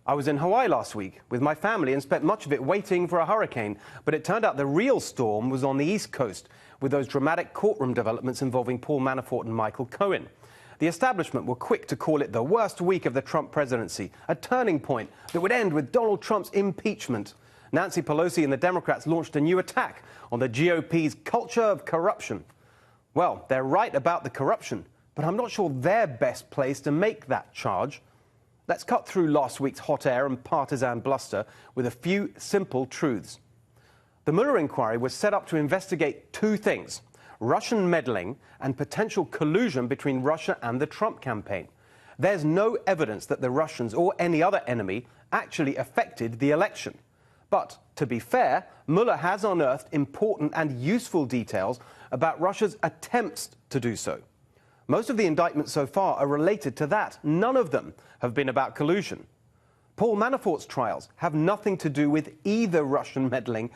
I was in Hawaii last week with my family and spent much of it waiting for a hurricane, but it turned out the real storm was on the East Coast with those dramatic courtroom developments involving Paul Manafort and Michael Cohen. The establishment were quick to call it the worst week of the Trump presidency, a turning point that would end with Donald Trump's impeachment. Nancy Pelosi and the Democrats launched a new attack on the GOP's culture of corruption. Well, they're right about the corruption, but I'm not sure they're best placed to make that charge. Let's cut through last week's hot air and partisan bluster with a few simple truths. The Mueller inquiry was set up to investigate two things: Russian meddling and potential collusion between Russia and the Trump campaign. There's no evidence that the Russians or any other enemy actually affected the election. But, to be fair, Mueller has unearthed important and useful details about Russia's attempts to do so. Most of the indictments so far are related to that. None of them have been about collusion. Paul Manafort's trials have nothing to do with either Russian meddling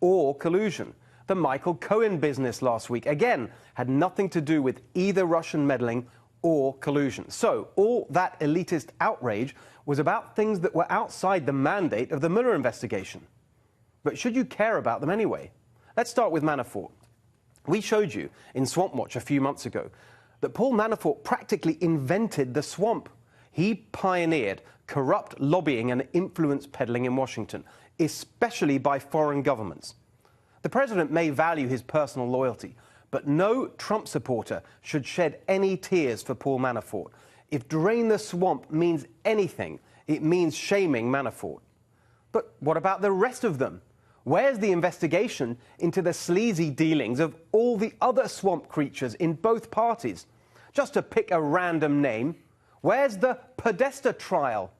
or collusion. The Michael Cohen business last week, again, had nothing to do with either Russian meddling or collusion. So all that elitist outrage was about things that were outside the mandate of the Mueller investigation. But should you care about them anyway? Let's start with Manafort. We showed you in Swamp Watch a few months ago that Paul Manafort practically invented the swamp. He pioneered corrupt lobbying and influence peddling in Washington, especially by foreign governments. The president may value his personal loyalty, but no Trump supporter should shed any tears for Paul Manafort. If drain the swamp means anything, it means shaming Manafort. But what about the rest of them? Where's the investigation into the sleazy dealings of all the other swamp creatures in both parties? Just to pick a random name, where's the Podesta trial?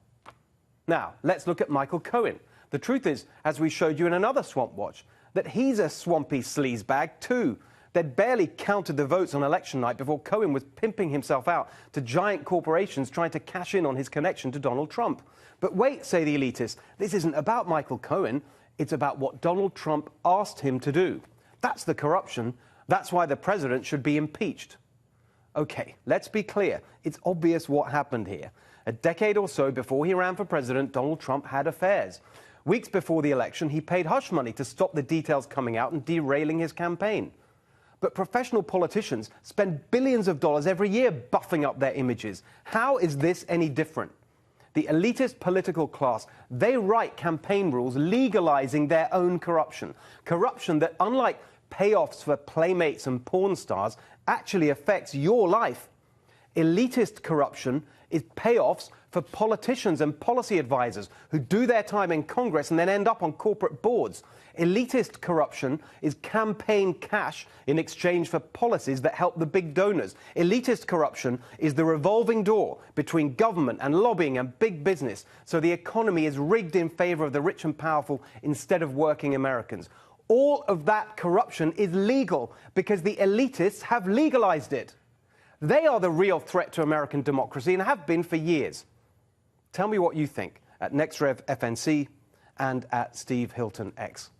Now, let's look at Michael Cohen. The truth is, as we showed you in another Swamp Watch, that he's a swampy sleazebag too. They'd barely counted the votes on election night before Cohen was pimping himself out to giant corporations trying to cash in on his connection to Donald Trump. But wait, say the elitists, this isn't about Michael Cohen. It's about what Donald Trump asked him to do. That's the corruption. That's why the president should be impeached. OK, let's be clear. It's obvious what happened here. A decade or so before he ran for president, Donald Trump had affairs. Weeks before the election, he paid hush money to stop the details coming out and derailing his campaign. But professional politicians spend billions of dollars every year buffing up their images. How is this any different? The elitist political class, they write campaign rules legalizing their own corruption. Corruption that, unlike payoffs for playmates and porn stars, actually affects your life. Elitist corruption is payoffs for politicians and policy advisors who do their time in Congress and then end up on corporate boards. Elitist corruption is campaign cash in exchange for policies that help the big donors. Elitist corruption is the revolving door between government and lobbying and big business, so the economy is rigged in favor of the rich and powerful instead of working Americans. All of that corruption is legal because the elitists have legalized it. They are the real threat to American democracy and have been for years. Tell me what you think at NextRevFNC and at Steve Hilton X.